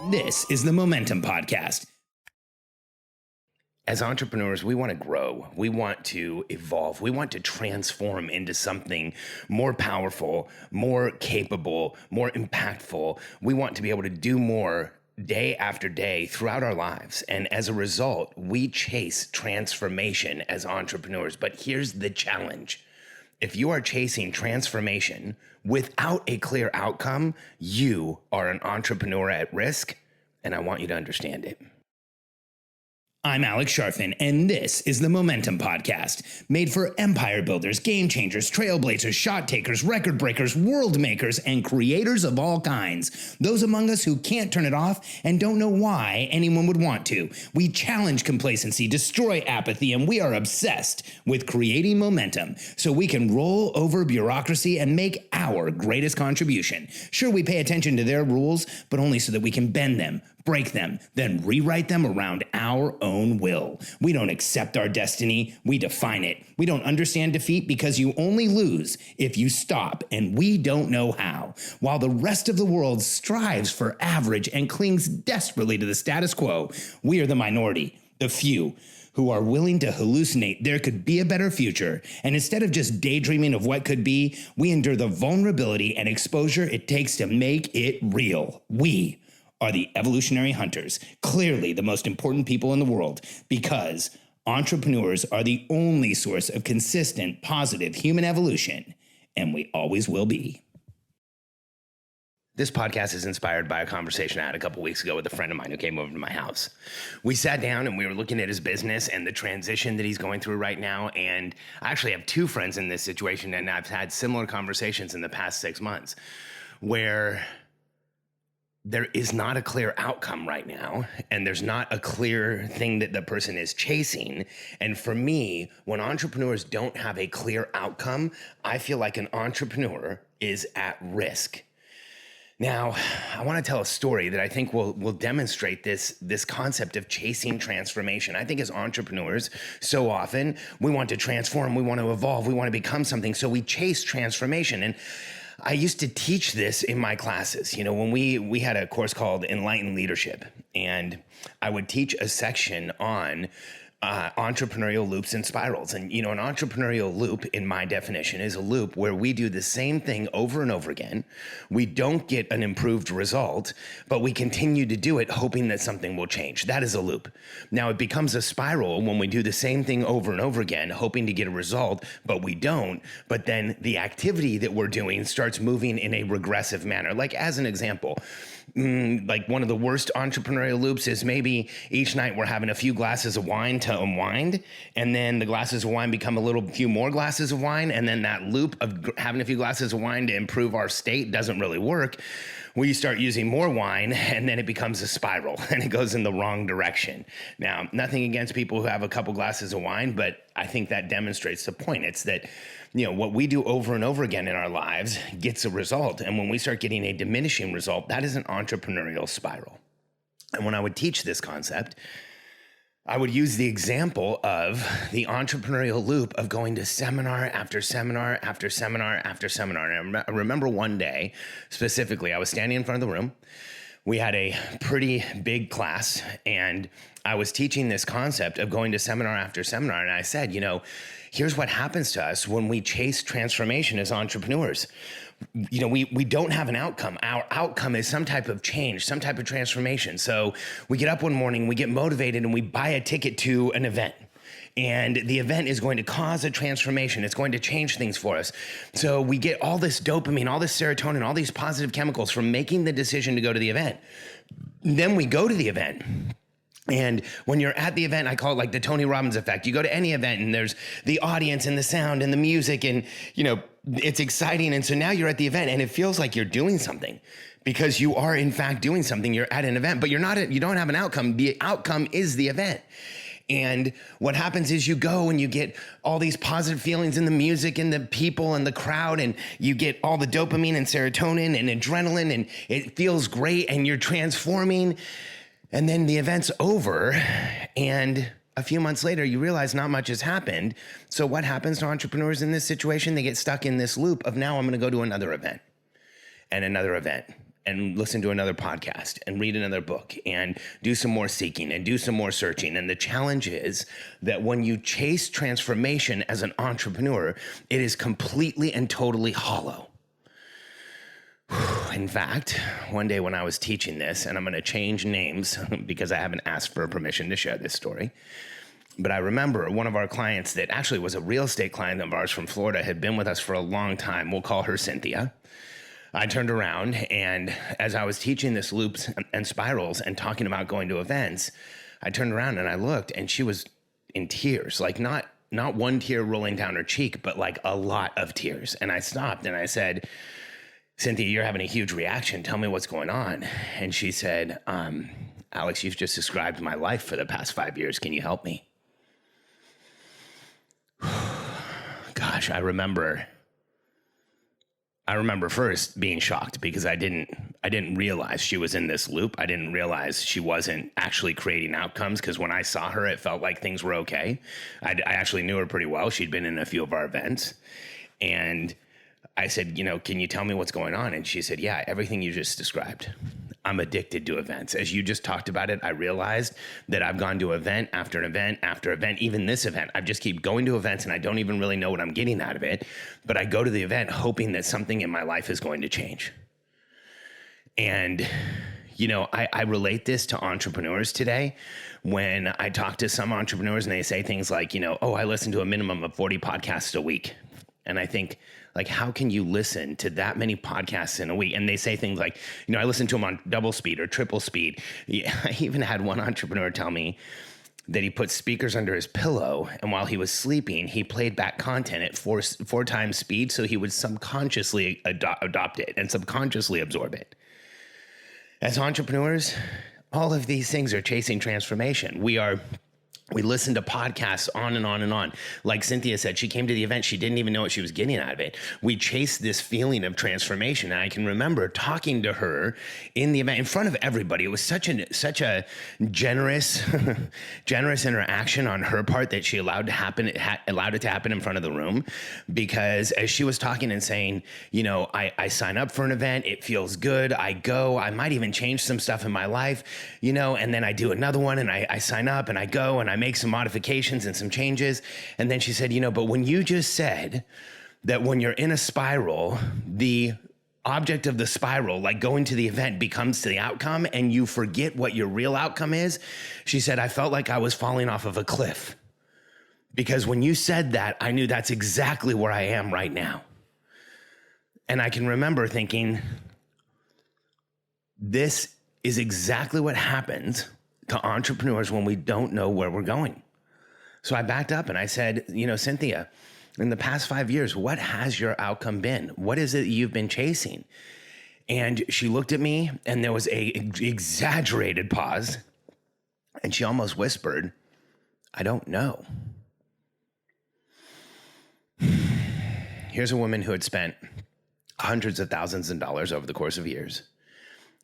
This is the Momentum Podcast. As entrepreneurs, we want to grow. We want to evolve. We want to transform into something more powerful, more capable, more impactful. We want to be able to do more day after day throughout our lives. And as a result, we chase transformation as entrepreneurs. But here's the challenge. If you are chasing transformation without a clear outcome, you are an entrepreneur at risk, and I want you to understand it. I'm Alex Sharfin, and this is the Momentum Podcast, made for empire builders, game changers, trailblazers, shot takers, record breakers, world makers, and creators of all kinds. Those among us who can't turn it off and don't know why anyone would want to. We challenge complacency, destroy apathy, and we are obsessed with creating momentum so we can roll over bureaucracy and make our greatest contribution. Sure, we pay attention to their rules, but only so that we can bend them, break them, then rewrite them around our own will. We don't accept our destiny, we define it. We don't understand defeat because you only lose if you stop, and we don't know how. While the rest of the world strives for average and clings desperately to the status quo, we are the minority, the few, who are willing to hallucinate there could be a better future. And instead of just daydreaming of what could be, we endure the vulnerability and exposure it takes to make it real. We are the evolutionary hunters, clearly the most important people in the world, because entrepreneurs are the only source of consistent, positive human evolution, and we always will be. This podcast is inspired by a conversation I had a couple weeks ago with a friend of mine who came over to my house. We sat down and we were looking at his business and the transition that he's going through right now. And I actually have two friends in this situation, and I've had similar conversations in the past 6 months where there is not a clear outcome right now, and there's not a clear thing that the person is chasing. And for me, when entrepreneurs don't have a clear outcome, I feel like an entrepreneur is at risk. Now, I want to tell a story that I think will demonstrate this concept of chasing transformation. I think as entrepreneurs, so often we want to transform, we want to evolve, we want to become something, so we chase transformation. And I used to teach this in my classes. You know, when we had a course called Enlightened Leadership, and I would teach a section on entrepreneurial loops and spirals. And, you know, an entrepreneurial loop, in my definition, is a loop where we do the same thing over and over again. We don't get an improved result, but we continue to do it hoping that something will change. That is a loop. Now, it becomes a spiral when we do the same thing over and over again, hoping to get a result, but we don't. But then the activity that we're doing starts moving in a regressive manner. Like, as an example, like one of the worst entrepreneurial loops is maybe each night we're having a few glasses of wine to unwind, and then the glasses of wine become few more glasses of wine, and then that loop of having a few glasses of wine to improve our state doesn't really work. We start using more wine, and then it becomes a spiral, and it goes in the wrong direction. Now, nothing against people who have a couple glasses of wine, but I think that demonstrates the point. It's that, you know, what we do over and over again in our lives gets a result. And when we start getting a diminishing result, that is an entrepreneurial spiral. And when I would teach this concept, I would use the example of the entrepreneurial loop of going to seminar after seminar after seminar after seminar. And I remember one day specifically, I was standing in front of the room. We had a pretty big class, and I was teaching this concept of going to seminar after seminar. And I said, you know, here's what happens to us when we chase transformation as entrepreneurs. You know, we don't have an outcome. Our outcome is some type of change, some type of transformation. So we get up one morning, we get motivated, and we buy a ticket to an event. And the event is going to cause a transformation. It's going to change things for us. So we get all this dopamine, all this serotonin, all these positive chemicals from making the decision to go to the event. Then we go to the event. And when you're at the event, I call it like the Tony Robbins effect. You go to any event and there's the audience and the sound and the music and, you know, it's exciting. And so now you're at the event and it feels like you're doing something because you are in fact doing something. You're at an event, but you don't have an outcome. The outcome is the event. And what happens is you go and you get all these positive feelings in the music and the people and the crowd, and you get all the dopamine and serotonin and adrenaline, and it feels great and you're transforming. And then the event's over, and a few months later, you realize not much has happened. So what happens to entrepreneurs in this situation? They get stuck in this loop of now I'm going to go to another event and another event and listen to another podcast and read another book and do some more seeking and do some more searching. And the challenge is that when you chase transformation as an entrepreneur, it is completely and totally hollow. In fact, one day when I was teaching this, and I'm going to change names because I haven't asked for permission to share this story, but I remember one of our clients that actually was a real estate client of ours from Florida, had been with us for a long time. We'll call her Cynthia. I turned around, and as I was teaching this loops and spirals and talking about going to events, I turned around and I looked, and she was in tears, like not one tear rolling down her cheek, but like a lot of tears. And I stopped and I said, Cynthia, you're having a huge reaction. Tell me what's going on. And she said, Alex, you've just described my life for the past 5 years. Can you help me? Gosh, I remember first being shocked because I didn't realize she was in this loop. I didn't realize she wasn't actually creating outcomes, because when I saw her, it felt like things were okay. I actually knew her pretty well. She'd been in a few of our events. And I said, can you tell me what's going on? And she said, yeah, everything you just described. I'm addicted to events. As you just talked about it, I realized that I've gone to event after event after event, even this event. I just keep going to events and I don't even really know what I'm getting out of it. But I go to the event hoping that something in my life is going to change. And, I relate this to entrepreneurs today. When I talk to some entrepreneurs and they say things like, I listen to a minimum of 40 podcasts a week. And I think, like, how can you listen to that many podcasts in a week? And they say things like, I listen to them on double speed or triple speed. I even had one entrepreneur tell me that he put speakers under his pillow, and while he was sleeping, he played back content at four times speed, so he would subconsciously adopt it and subconsciously absorb it. As entrepreneurs, all of these things are chasing transformation. We listen to podcasts on and on and on. Like Cynthia said, she came to the event. She didn't even know what she was getting out of it. We chased this feeling of transformation. And I can remember talking to her in the event in front of everybody. It was such a generous, generous interaction on her part that she allowed it to happen in front of the room. Because as she was talking and saying, I sign up for an event. It feels good. I go. I might even change some stuff in my life, and then I do another one and I sign up and I go and I make some modifications and some changes. And then she said, but when you just said that when you're in a spiral, the object of the spiral, like going to the event, becomes to the outcome and you forget what your real outcome is. She said, I felt like I was falling off of a cliff, because when you said that, I knew that's exactly where I am right now. And I can remember thinking, this is exactly what happens to entrepreneurs when we don't know where we're going. So I backed up and I said, Cynthia, in the past 5 years, what has your outcome been? What is it you've been chasing? And she looked at me and there was a exaggerated pause, and she almost whispered, I don't know. Here's a woman who had spent hundreds of thousands of dollars over the course of years,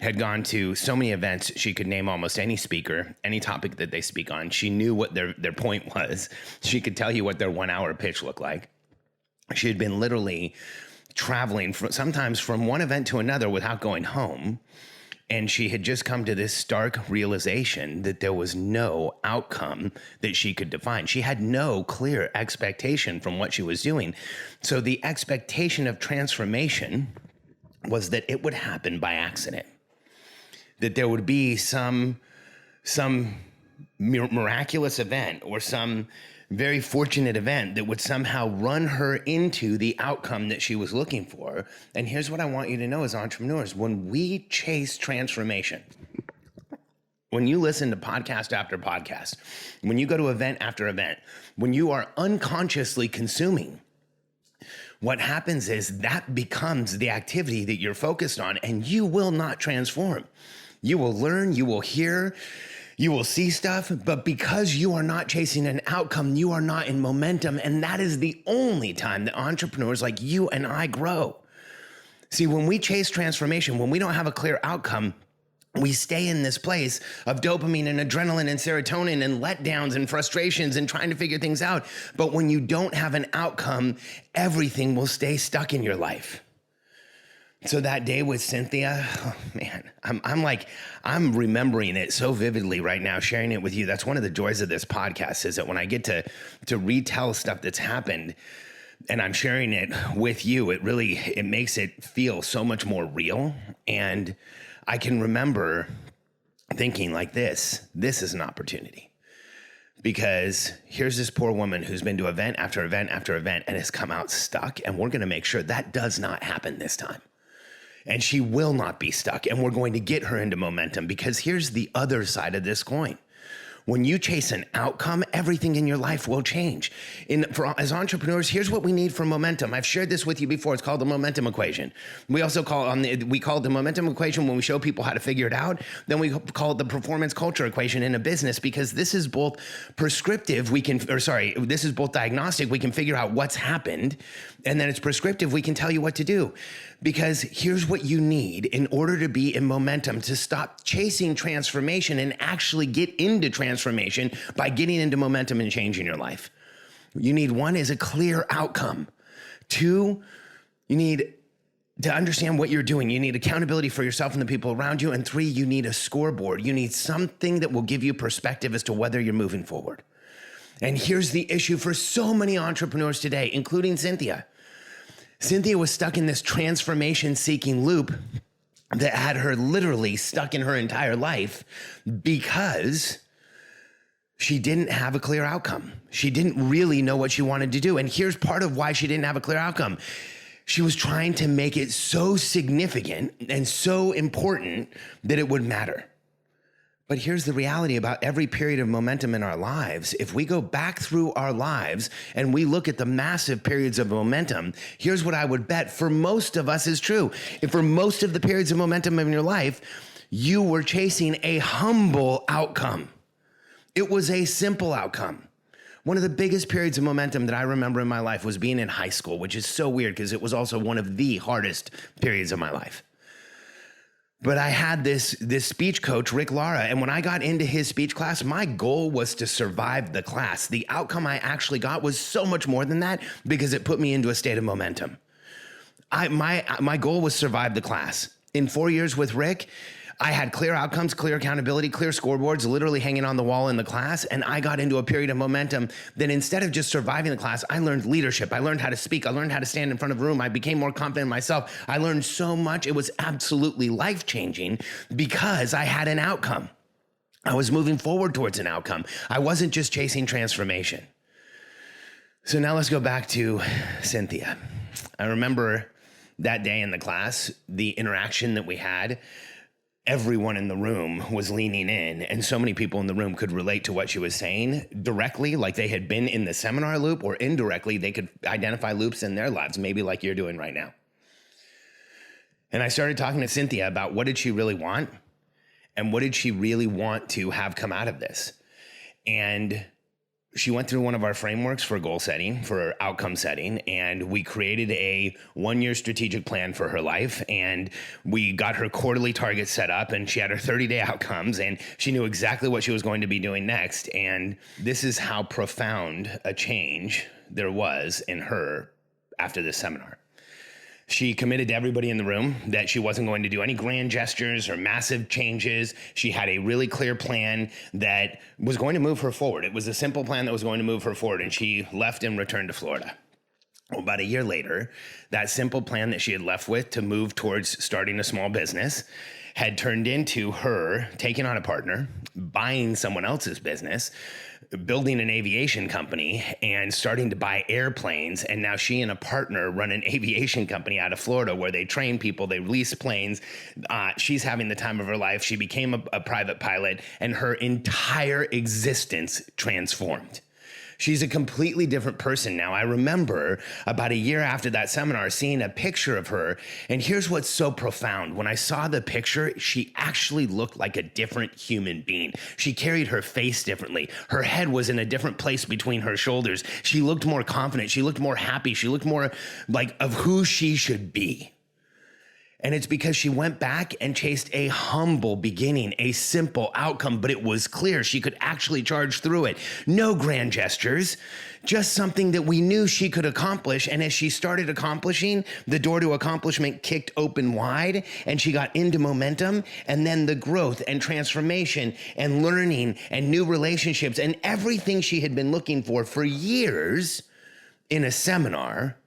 had gone to so many events, she could name almost any speaker, any topic that they speak on. She knew what their point was. She could tell you what their 1 hour pitch looked like. She had been literally traveling sometimes from one event to another without going home. And she had just come to this stark realization that there was no outcome that she could define. She had no clear expectation from what she was doing. So the expectation of transformation was that it would happen by accident, that there would be some miraculous event or some very fortunate event that would somehow run her into the outcome that she was looking for. And here's what I want you to know as entrepreneurs: when we chase transformation, when you listen to podcast after podcast, when you go to event after event, when you are unconsciously consuming, what happens is that becomes the activity that you're focused on, and you will not transform. You will learn, you will hear, you will see stuff, but because you are not chasing an outcome, you are not in momentum, and that is the only time that entrepreneurs like you and I grow. See, when we chase transformation, when we don't have a clear outcome, we stay in this place of dopamine and adrenaline and serotonin and letdowns and frustrations and trying to figure things out. But when you don't have an outcome, everything will stay stuck in your life. So that day with Cynthia, oh man, I'm remembering it so vividly right now, sharing it with you. That's one of the joys of this podcast, is that when I get to retell stuff that's happened and I'm sharing it with you, it makes it feel so much more real. And I can remember thinking like this is an opportunity. Because here's this poor woman who's been to event after event after event and has come out stuck. And we're going to make sure that does not happen this time. And she will not be stuck. And we're going to get her into momentum, because here's the other side of this coin. When you chase an outcome, everything in your life will change. As entrepreneurs, here's what we need for momentum. I've shared this with you before. It's called the momentum equation. We also call it the momentum equation when we show people how to figure it out. Then we call it the performance culture equation in a business, because this is both prescriptive. This is both diagnostic. We can figure out what's happened, and then it's prescriptive. We can tell you what to do. Because here's what you need in order to be in momentum, to stop chasing transformation and actually get into transformation by getting into momentum and changing your life. You need, one, is a clear outcome. Two, you need to understand what you're doing. You need accountability for yourself and the people around you. And three, you need a scoreboard. You need something that will give you perspective as to whether you're moving forward. And here's the issue for so many entrepreneurs today, including Cynthia. Cynthia was stuck in this transformation-seeking loop that had her literally stuck in her entire life because she didn't have a clear outcome. She didn't really know what she wanted to do. And here's part of why she didn't have a clear outcome. She was trying to make it so significant and so important that it would matter. But here's the reality about every period of momentum in our lives. If we go back through our lives and we look at the massive periods of momentum, here's what I would bet for most of us is true. If for most of the periods of momentum in your life, you were chasing a humble outcome. It was a simple outcome. One of the biggest periods of momentum that I remember in my life was being in high school, which is so weird because it was also one of the hardest periods of my life. But I had this speech coach, Rick Lara, and when I got into his speech class, my goal was to survive the class. The outcome I actually got was so much more than that because it put me into a state of momentum. My goal was survive the class. In 4 years with Rick, I had clear outcomes, clear accountability, clear scoreboards literally hanging on the wall in the class. And I got into a period of momentum that instead of just surviving the class, I learned leadership. I learned how to speak. I learned how to stand in front of a room. I became more confident in myself. I learned so much. It was absolutely life-changing because I had an outcome. I was moving forward towards an outcome. I wasn't just chasing transformation. So now let's go back to Cynthia. I remember that day in the class, the interaction that we had. Everyone in the room was leaning in, and so many people in the room could relate to what she was saying directly, like they had been in the seminar loop, or indirectly, they could identify loops in their lives, maybe like you're doing right now. And I started talking to Cynthia about what did she really want, and what did she really want to have come out of this. And she went through one of our frameworks for goal setting, for outcome setting, and we created a 1-year strategic plan for her life. And we got her quarterly targets set up, and she had her 30-day outcomes, and she knew exactly what she was going to be doing next. And this is how profound a change there was in her after this seminar. She committed to everybody in the room that she wasn't going to do any grand gestures or massive changes. She had a really clear plan that was going to move her forward. It was a simple plan that was going to move her forward, and she left and returned to Florida. Well, about a year later, that simple plan that she had left with to move towards starting a small business had turned into her taking on a partner, buying someone else's business, building an aviation company, and starting to buy airplanes. And now she and a partner run an aviation company out of Florida where they train people, they lease planes. She's having the time of her life. She became a private pilot, and her entire existence transformed. She's a completely different person now. I remember about a year after that seminar seeing a picture of her, and here's what's so profound. When I saw the picture, she actually looked like a different human being. She carried her face differently. Her head was in a different place between her shoulders. She looked more confident. She looked more happy. She looked more like of who she should be. And it's because she went back and chased a humble beginning, a simple outcome, but it was clear she could actually charge through it. No grand gestures, just something that we knew she could accomplish. And as she started accomplishing, the door to accomplishment kicked open wide and she got into momentum. And then the growth and transformation and learning and new relationships and everything she had been looking for years in a seminar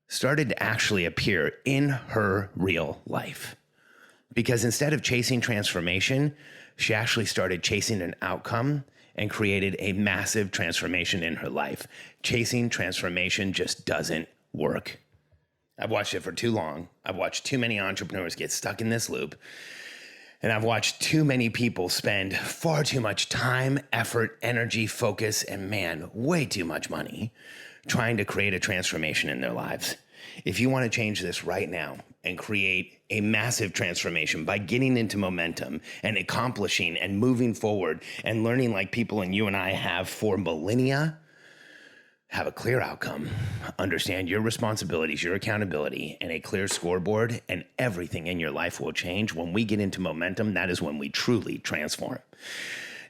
started to actually appear in her real life. Because instead of chasing transformation, she actually started chasing an outcome and created a massive transformation in her life. Chasing transformation just doesn't work. I've watched it for too long. I've watched too many entrepreneurs get stuck in this loop. And I've watched too many people spend far too much time, effort, energy, focus, and way too much money trying to create a transformation in their lives. If you want to change this right now and create a massive transformation by getting into momentum and accomplishing and moving forward and learning like people and you and I have for millennia, have a clear outcome, understand your responsibilities, your accountability, and a clear scoreboard, and everything in your life will change. When we get into momentum, that is when we truly transform.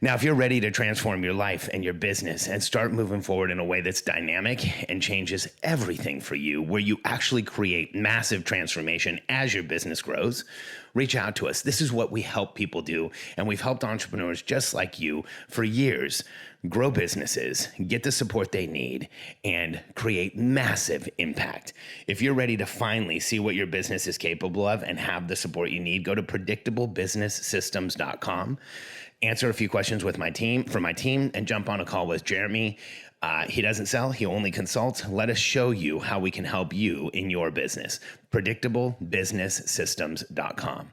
Now, if you're ready to transform your life and your business and start moving forward in a way that's dynamic and changes everything for you, where you actually create massive transformation as your business grows, reach out to us. This is what we help people do. And we've helped entrepreneurs just like you for years grow businesses, get the support they need, and create massive impact. If you're ready to finally see what your business is capable of and have the support you need, go to predictablebusinesssystems.com. Answer a few questions with my team, and jump on a call with Jeremy. He doesn't sell, he only consults. Let us show you how we can help you in your business. Predictablebusinesssystems.com.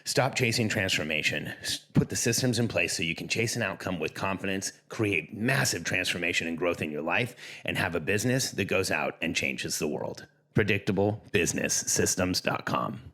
Stop chasing transformation. Put the systems in place so you can chase an outcome with confidence, create massive transformation and growth in your life, and have a business that goes out and changes the world. Predictablebusinesssystems.com.